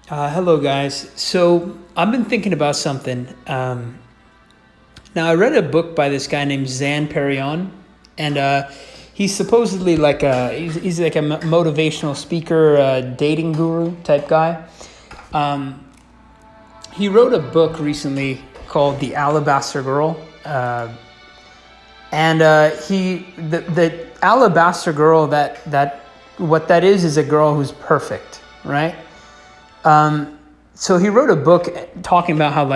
Hello, guys. So I've been thinking about something. Now, I read a book by this guy named Zan Perion, and he's supposedly he's like a motivational speaker, dating guru type guy. Um, he wrote a book recently called The Alabaster Girl, and the Alabaster Girl that what that is a girl who's perfect, right? So he wrote a book talking about how,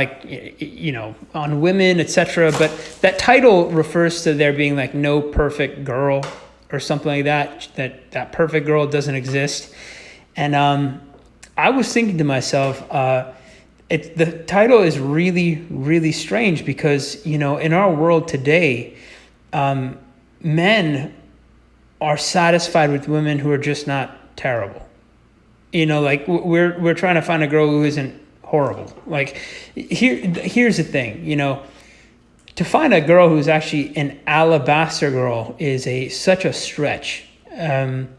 on women, etc. But that title refers to there being like no perfect girl or something like that. That perfect girl doesn't exist. And I was thinking to myself, the title is really, really strange because in our world today, men are satisfied with women who are just not terrible. We're trying to find a girl who isn't horrible. Like here's the thing, to find a girl who's actually an alabaster girl is such a stretch. To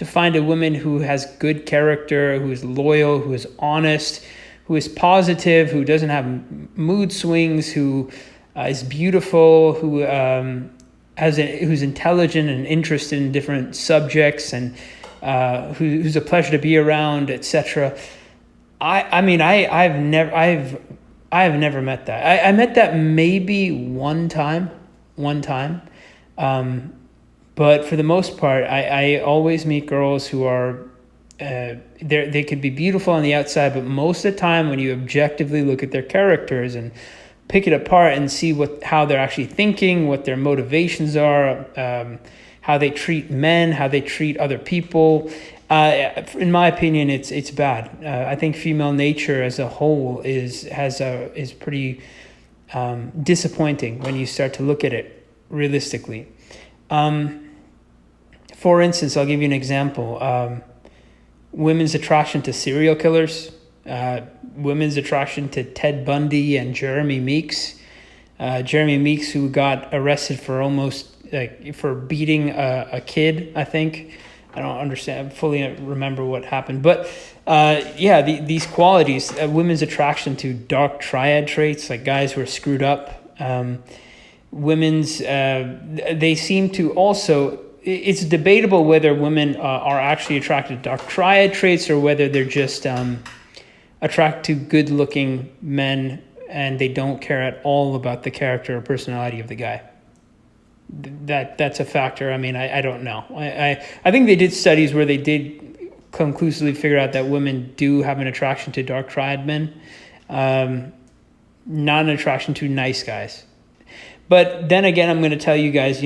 find a woman who has good character, who is loyal, who is honest, who is positive, who doesn't have mood swings, who is beautiful, who's intelligent and interested in different subjects, and who's a pleasure to be around, etc. I've never met that. I met that maybe one time, but for the most part, I always meet girls who are they could be beautiful on the outside, but most of the time, when you objectively look at their characters and pick it apart and see how they're actually thinking, what their motivations are, how they treat men, how they treat other people. In my opinion, it's bad. I think female nature as a whole is pretty disappointing when you start to look at it realistically. For instance, I'll give you an example. Women's attraction to serial killers, women's attraction to Ted Bundy and Jeremy Meeks. Jeremy Meeks, who got arrested for beating a kid, I think. I don't fully remember what happened. But these qualities, women's attraction to dark triad traits, like guys who are screwed up. They seem to also, it's debatable whether women are actually attracted to dark triad traits or whether they're just attracted to good-looking men and they don't care at all about the character or personality of the guy. That's a factor. I mean, I don't know. I think they did studies where they did conclusively figure out that women do have an attraction to dark triad men, not an attraction to nice guys. But then again, I'm going to tell you guys,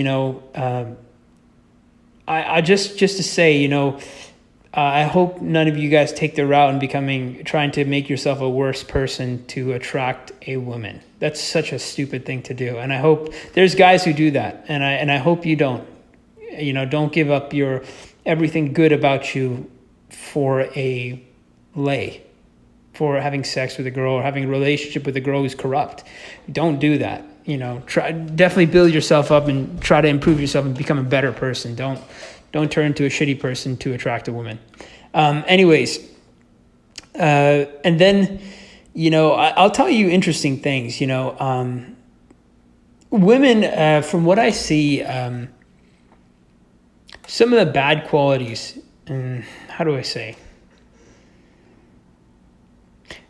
I just to say, I hope none of you guys take the route in trying to make yourself a worse person to attract a woman. That's such a stupid thing to do. And I hope there's guys who do that. And I hope you don't. Don't give up your everything good about you for a lay, for having sex with a girl or having a relationship with a girl who's corrupt. Don't do that. Definitely build yourself up and try to improve yourself and become a better person. Don't turn into a shitty person to attract a woman. Anyways, and then, I'll tell you interesting things. Women, from what I see, some of the bad qualities, how do I say?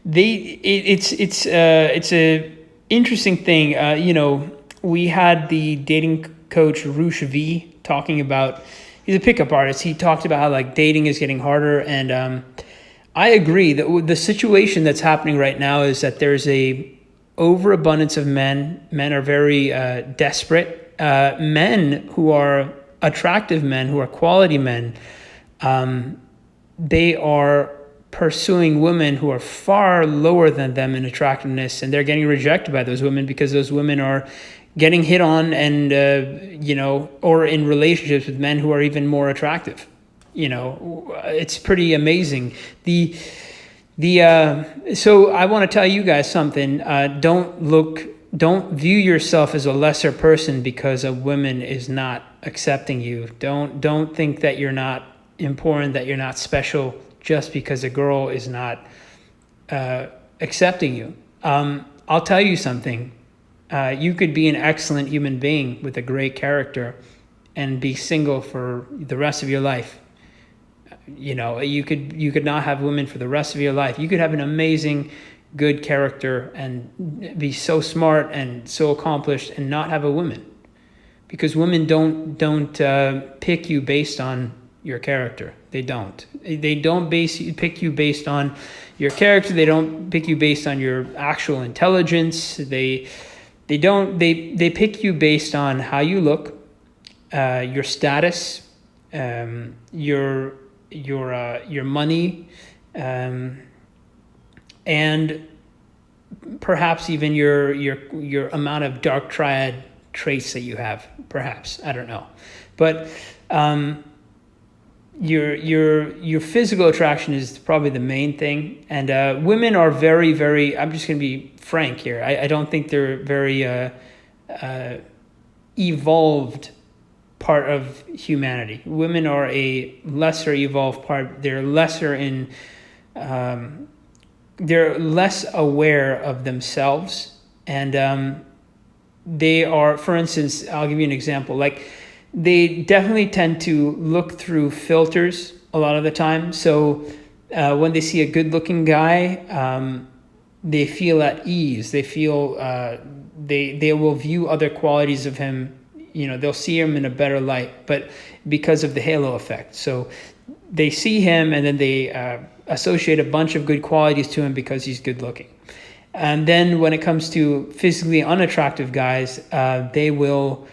It's a interesting thing. We had the dating coach Rush V talking about. He's a pickup artist. He talked about how dating is getting harder, and I agree that the situation that's happening right now is that there's a overabundance of men. Men are very desperate. Men who are attractive men, who are quality men, they are pursuing women who are far lower than them in attractiveness, and they're getting rejected by those women because those women are getting hit on and, or in relationships with men who are even more attractive. It's pretty amazing. So I want to tell you guys something. Don't view yourself as a lesser person because a woman is not accepting you. Don't think that you're not important, that you're not special just because a girl is not accepting you. I'll tell you something. You could be an excellent human being with a great character and be single for the rest of your life. You could not have women for the rest of your life. You could have an amazing, good character and be so smart and so accomplished and not have a woman, because women don't pick you based on your character. They don't pick you based on your character. They don't pick you based on your actual intelligence. They pick you based on how you look, your status, your money, and perhaps even your amount of dark triad traits that you have. Perhaps, I don't know, but your physical attraction is probably the main thing. And women are very, very, I'm just going to be frank here, I don't think they're very evolved part of humanity. Women are a lesser evolved part. They're lesser in, they're less aware of themselves. And they are, for instance, I'll give you an example. Like, they definitely tend to look through filters a lot of the time. So when they see a good looking guy, they feel at ease. They feel, they will view other qualities of him. They'll see him in a better light, but because of the halo effect. So they see him and then they associate a bunch of good qualities to him because he's good looking. And then when it comes to physically unattractive guys, they will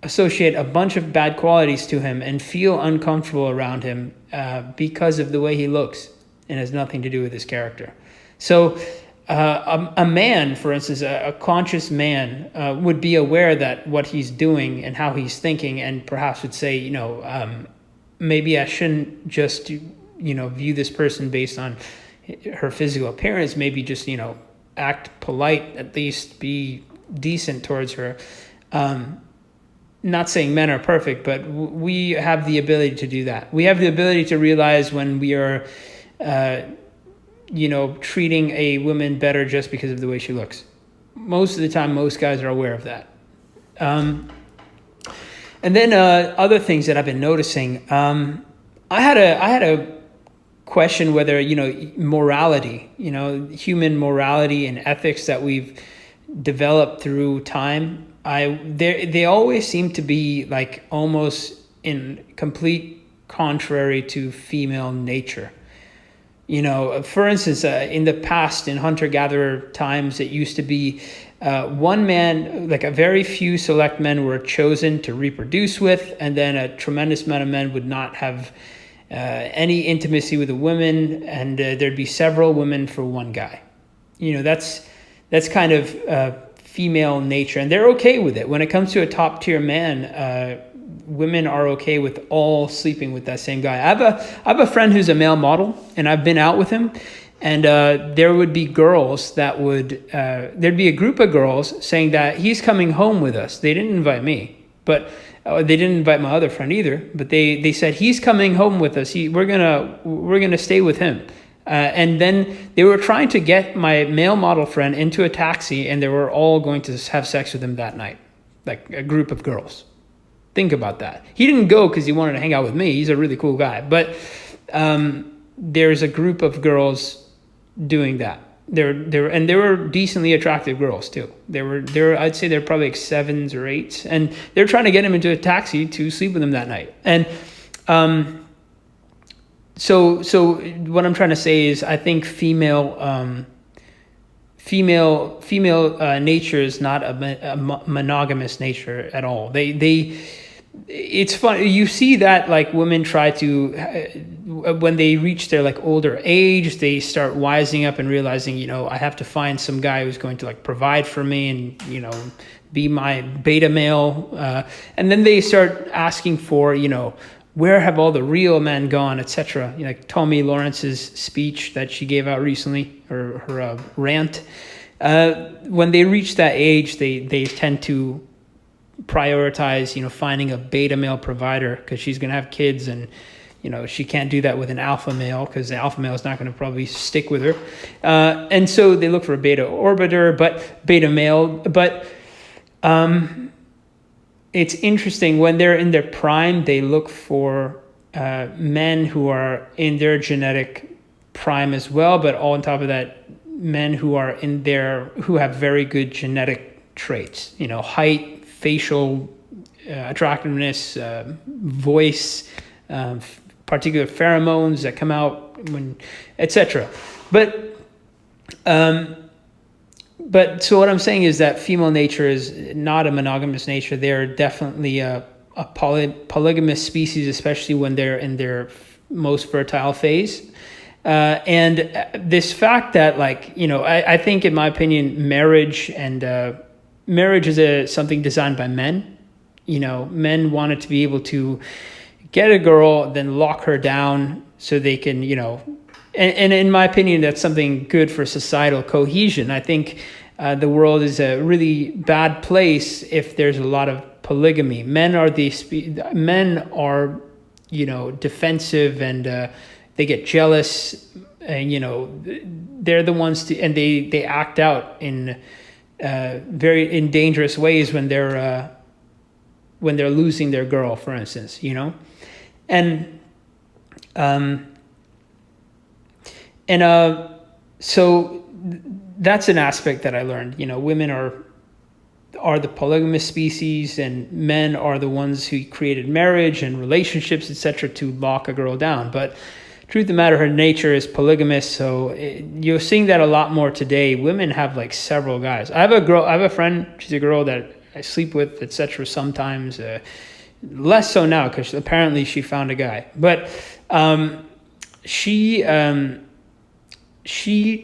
associate a bunch of bad qualities to him and feel uncomfortable around him because of the way he looks, and has nothing to do with his character. So a man, for instance, a conscious man would be aware that what he's doing and how he's thinking, and perhaps would say, maybe I shouldn't just, view this person based on her physical appearance. Maybe just, act polite, at least be decent towards her. Not saying men are perfect, but we have the ability to do that. We have the ability to realize when we are, treating a woman better just because of the way she looks. Most of the time, most guys are aware of that. And then other things that I've been noticing. I had a question whether, morality, human morality and ethics that we've developed through time. They always seem to be like almost in complete contrary to female nature. For instance, in the past, in hunter-gatherer times, it used to be one man, like a very few select men were chosen to reproduce with, and then a tremendous amount of men would not have any intimacy with a woman, and there'd be several women for one guy. That's kind of female nature, and they're okay with it. When it comes to a top-tier man, women are okay with all sleeping with that same guy. I have a friend who's a male model, and I've been out with him, and there would be girls that would, there'd be a group of girls saying that he's coming home with us. They didn't invite me, but they didn't invite my other friend either, but they said, he's coming home with us. We're gonna stay with him. And then they were trying to get my male model friend into a taxi, and they were all going to have sex with him that night, like a group of girls. Think about that. He didn't go because he wanted to hang out with me. He's a really cool guy. But there's a group of girls doing that. They were decently attractive girls too. I'd say they're probably like 7s or 8s, and they're trying to get him into a taxi to sleep with him that night. And so what I'm trying to say is, I think female nature is not a monogamous nature at all. It's fun. You see that, like, women try to, when they reach their like older age, they start wising up and realizing, I have to find some guy who's going to like provide for me and, be my beta male. And then they start asking for, where have all the real men gone, etc. Like Tommy Lawrence's speech that she gave out recently, or her rant. When they reach that age, they tend to prioritize, finding a beta male provider, because she's going to have kids, and, she can't do that with an alpha male because the alpha male is not going to probably stick with her. And so they look for a beta orbiter, but beta male. But it's interesting, when they're in their prime, they look for men who are in their genetic prime as well, but on top of that, men who have very good genetic traits, height, facial attractiveness, voice, particular pheromones that come out when, etc. But so what I'm saying is that female nature is not a monogamous nature. They're definitely a polygamous species, especially when they're in their most fertile phase. And this fact that, I think, in my opinion, marriage is something designed by men. Men wanted to be able to get a girl, then lock her down so they can, and in my opinion, that's something good for societal cohesion. I think the world is a really bad place if there's a lot of polygamy. Men are defensive, and they get jealous, and they're the ones and they act out in very dangerous ways when they're losing their girl, for instance, and so that's an aspect that I learned. Women are the polygamous species, and men are the ones who created marriage and relationships, etc., to lock a girl down. But truth of the matter, her nature is polygamous, so you're seeing that a lot more today. Women have several guys. I have a friend. She's a girl that I sleep with, etc. Sometimes, less so now because apparently she found a guy. But she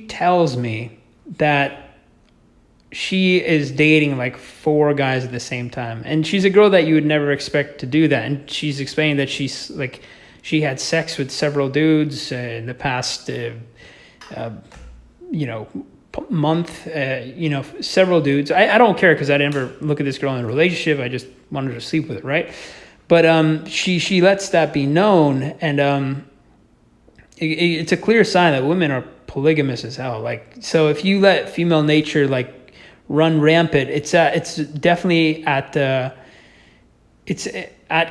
tells me that she is dating 4 guys at the same time, and she's a girl that you would never expect to do that. And she's explaining that she had sex with several dudes in the past month, several dudes. I don't care because I never look at this girl in a relationship. I just wanted to sleep with her, right? But she lets that be known, and it's a clear sign that women are polygamous as hell. So if you let female nature run rampant, it's definitely at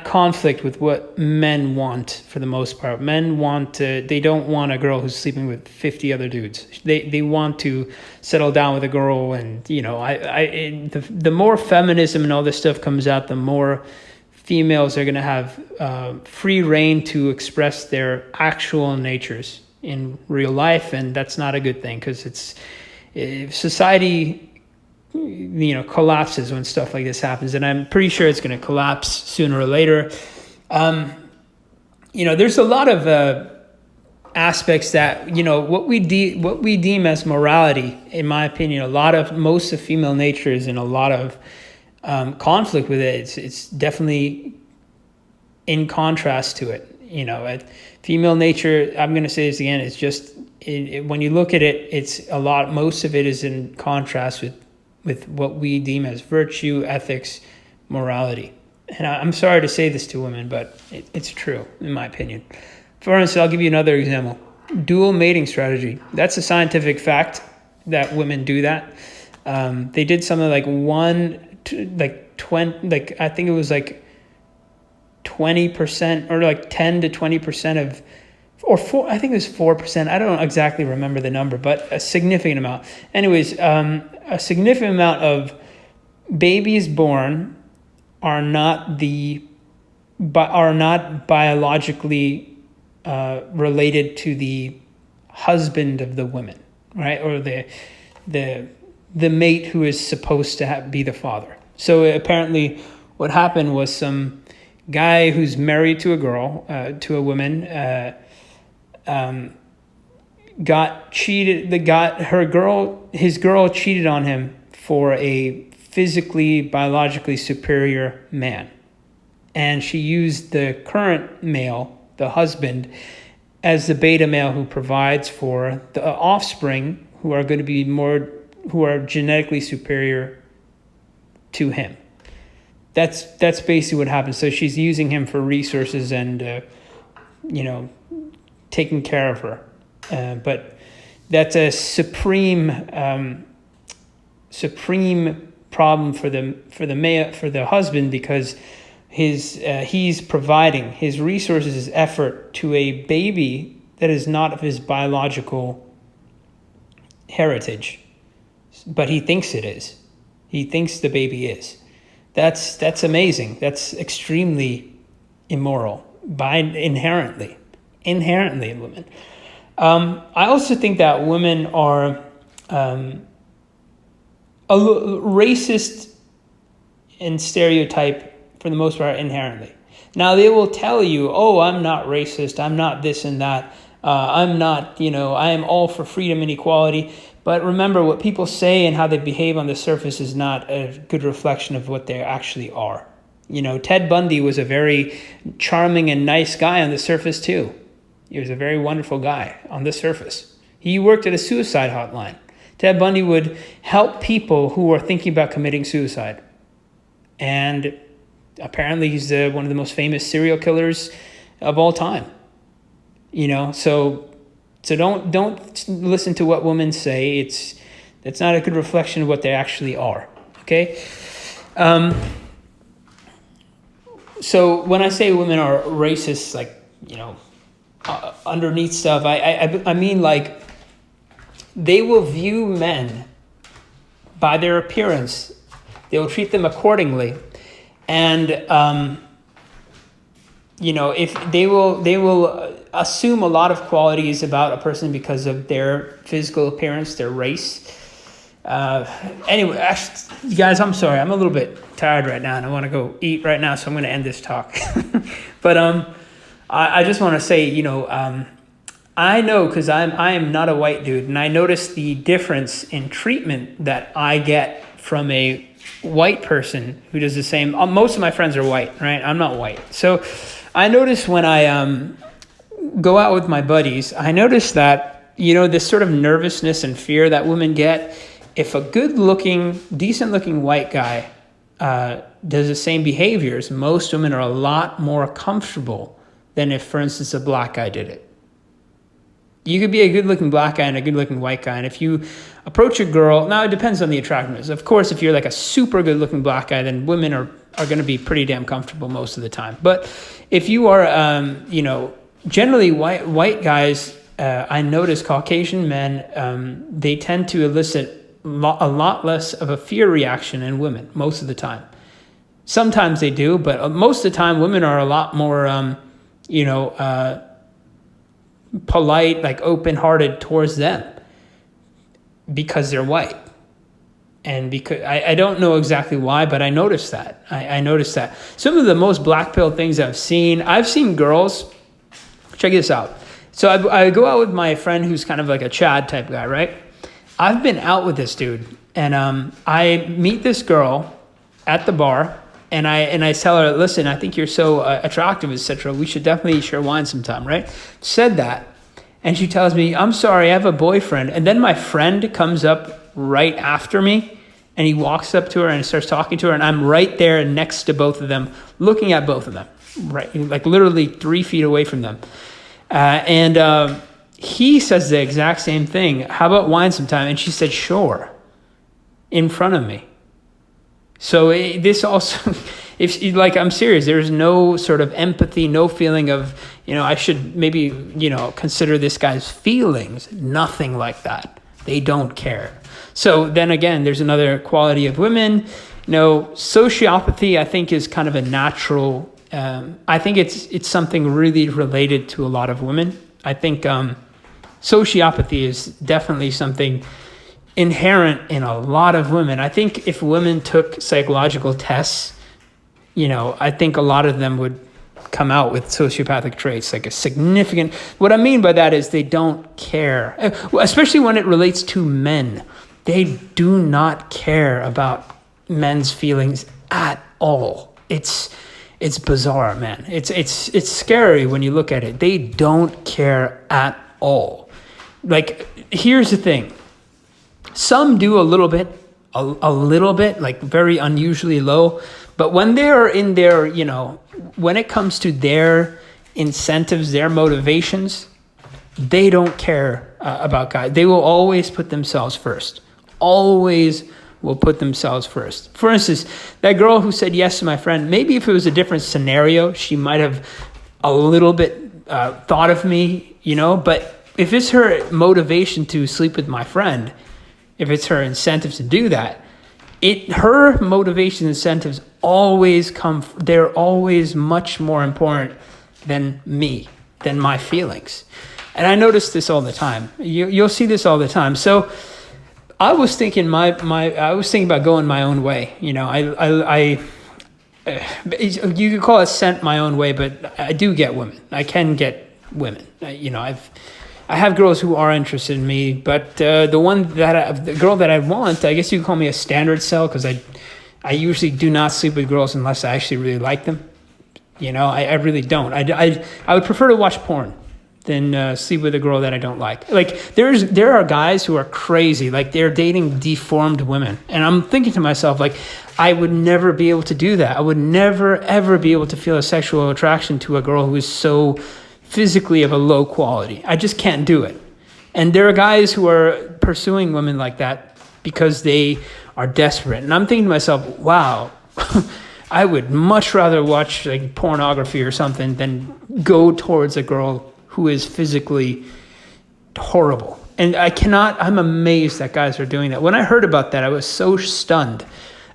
conflict with what men want for the most part. Men they don't want a girl who's sleeping with 50 other dudes. They want to settle down with a girl, and the more feminism and all this stuff comes out, the more females are going to have free reign to express their actual natures in real life, and that's not a good thing, because if society collapses when stuff like this happens, and I'm pretty sure it's going to collapse sooner or later. There's a lot of aspects that what we deem as morality. In my opinion, most of female nature is in a lot of conflict with it. It's definitely in contrast to it. Female nature, I'm going to say this again, it's just when you look at it, most of it is in contrast with what we deem as virtue, ethics, morality. And I'm sorry to say this to women, but it's true, in my opinion. For instance, I'll give you another example. Dual mating strategy. That's a scientific fact that women do that. They did something I think it was 20% or 10 to 20% I think it was 4%. I don't exactly remember the number, but a significant amount. Anyways, a significant amount of babies born are not biologically related to the husband of the woman, right? Or the mate who is supposed to be the father. So apparently what happened was some guy who's married to a girl, to a woman, got cheated. His girl cheated on him for a physically, biologically superior man. And she used the current male, the husband, as the beta male who provides for the offspring who are going to be who are genetically superior to him. That's basically what happens. So she's using him for resources and taking care of her. But that's a supreme problem for the husband, because he's providing his resources, his effort to a baby that is not of his biological heritage, but he thinks it is. He thinks the baby is. That's amazing. That's extremely immoral inherently in women. I also think that women are racist and stereotype for the most part inherently. Now they will tell you, "Oh, I'm not racist. I'm not this and that. I'm not, I am all for freedom and equality." But remember, what people say and how they behave on the surface is not a good reflection of what they actually are. Ted Bundy was a very charming and nice guy on the surface too. He was a very wonderful guy on the surface. He worked at a suicide hotline. Ted Bundy would help people who were thinking about committing suicide. And apparently he's one of the most famous serial killers of all time. So don't listen to what women say. It's not a good reflection of what they actually are. Okay. So when I say women are racist, like underneath stuff, I mean like they will view men by their appearance. They will treat them accordingly, and if they will assume a lot of qualities about a person because of their physical appearance, their race. Anyway, actually, guys, I'm sorry. I'm a little bit tired right now, and I want to go eat right now, so I'm going to end this talk. But I just want to say, I know, because I am not a white dude, and I notice the difference in treatment that I get from a white person who does the same. Most of my friends are white, right? I'm not white. So I notice when I go out with my buddies, I notice that, this sort of nervousness and fear that women get, if a good-looking, decent-looking white guy does the same behaviors, most women are a lot more comfortable than if, for instance, a black guy did it. You could be a good-looking black guy and a good-looking white guy, and if you approach a girl, now it depends on the attractiveness. Of course, if you're like a super good-looking black guy, then women are going to be pretty damn comfortable most of the time. But if you are, generally white guys, I notice Caucasian men, they tend to elicit a lot less of a fear reaction in women most of the time. Sometimes they do, but most of the time women are a lot more, polite, like open-hearted towards them because they're white. And because I don't know exactly why, but I noticed that. I noticed that. Some of the most black pill things I've seen girls, check this out. So I go out with my friend who's kind of like a Chad type guy, right? I've been out with this dude, and I meet this girl at the bar, and I tell her, "Listen, I think you're so attractive, etc. We should definitely share wine sometime," right? Said that, and she tells me, "I'm sorry, I have a boyfriend." And then my friend comes up right after me, and he walks up to her and starts talking to her, and I'm right there next to both of them, looking at both of them, right, like literally 3 feet away from them. And he says the exact same thing. "How about wine sometime?" And she said, "Sure," in front of me. So this also, I'm serious, there's no sort of empathy, no feeling of, I should maybe, consider this guy's feelings. Nothing like that. They don't care. So then again, there's another quality of women. Sociopathy, I think, is kind of a natural, I think it's something really related to a lot of women. I think sociopathy is definitely something inherent in a lot of women. I think if women took psychological tests, I think a lot of them would come out with sociopathic traits, like a significant. What I mean by that is they don't care, especially when it relates to men. They do not care about men's feelings at all. It's bizarre, man. It's scary when you look at it. They don't care at all. Like, here's the thing. Some do a little bit, like very unusually low. But when they're in their, when it comes to their incentives, their motivations, they don't care about guys. They will always put themselves first. Always will put themselves first. For instance, that girl who said yes to my friend, maybe if it was a different scenario, she might have a little bit thought of me, but if it's her motivation to sleep with my friend, if it's her incentive to do that, her motivation incentives they're always much more important than me, than my feelings. And I notice this all the time. You'll see this all the time. So I was thinking about going my own way. You could call it sent my own way, but I do get women. I can get women. I have girls who are interested in me, but the girl that I want, I guess you could call me a standard cell, because I usually do not sleep with girls unless I actually really like them. I really don't. I would prefer to watch porn than sleep with a girl that I don't like. Like there are guys who are crazy, like they're dating deformed women, and I'm thinking to myself, like, I would never be able to do that. I would never ever be able to feel a sexual attraction to a girl who is so physically of a low quality. I just can't do it. And there are guys who are pursuing women like that because they are desperate. And I'm thinking to myself, wow, I would much rather watch like pornography or something than go towards a girl who is physically horrible. And I'm amazed that guys are doing that. When I heard about that, I was so stunned.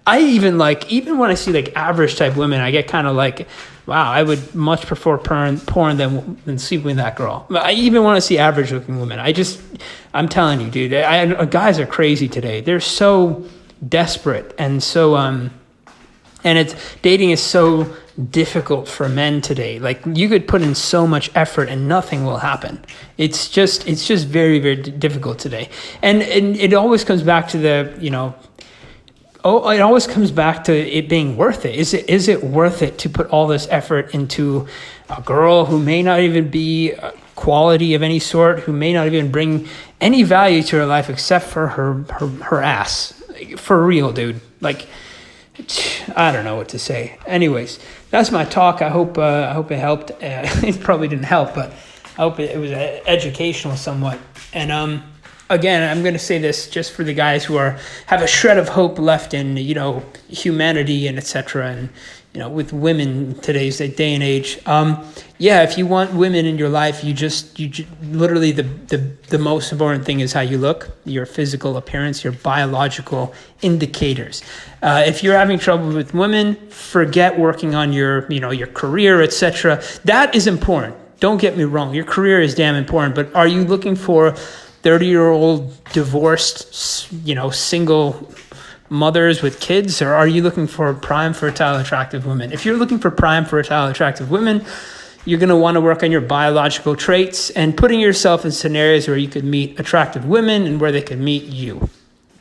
I even when I see like average type women, I get kind of like, wow, I would much prefer porn than sleeping with that girl. I even want to see average looking women. I'm telling you, dude, guys are crazy today. They're so desperate and so, dating is so difficult for men today. Like, you could put in so much effort and nothing will happen. It's just very, very difficult today. And it always comes back to it always comes back to it being worth it. Is it worth it to put all this effort into a girl who may not even be quality of any sort, who may not even bring any value to her life except for her ass? For real, dude. Like, I don't know what to say. Anyways, that's my talk. I hope it helped. It probably didn't help, but I hope it was educational somewhat. And again, I'm going to say this just for the guys who have a shred of hope left in humanity and etc. And with women today's day and age. If you want women in your life, you literally the most important thing is how you look, your physical appearance, your biological indicators. If you're having trouble with women, forget working on your career, etc. That is important. Don't get me wrong. Your career is damn important, but are you looking for 30-year-old divorced, single mothers with kids, or are you looking for prime, fertile, attractive women? If you're looking for prime, fertile, attractive women, you're going to want to work on your biological traits and putting yourself in scenarios where you could meet attractive women and where they could meet you.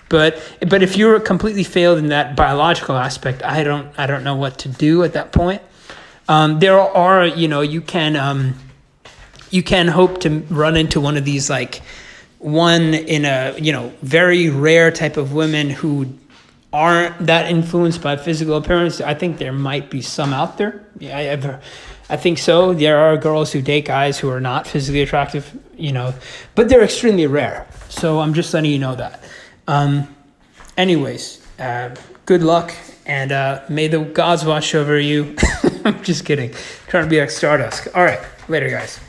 But if you're completely failed in that biological aspect, I don't know what to do at that point. There are, you can hope to run into one of these, like one in a, very rare type of women who aren't that influenced by physical appearance. I think there might be some out there. Yeah, I think so. There are girls who date guys who are not physically attractive, but they're extremely rare. So I'm just letting you know that. Anyways, good luck, and may the gods watch over you. I'm just kidding. I'm trying to be like Stardust. All right, later, guys.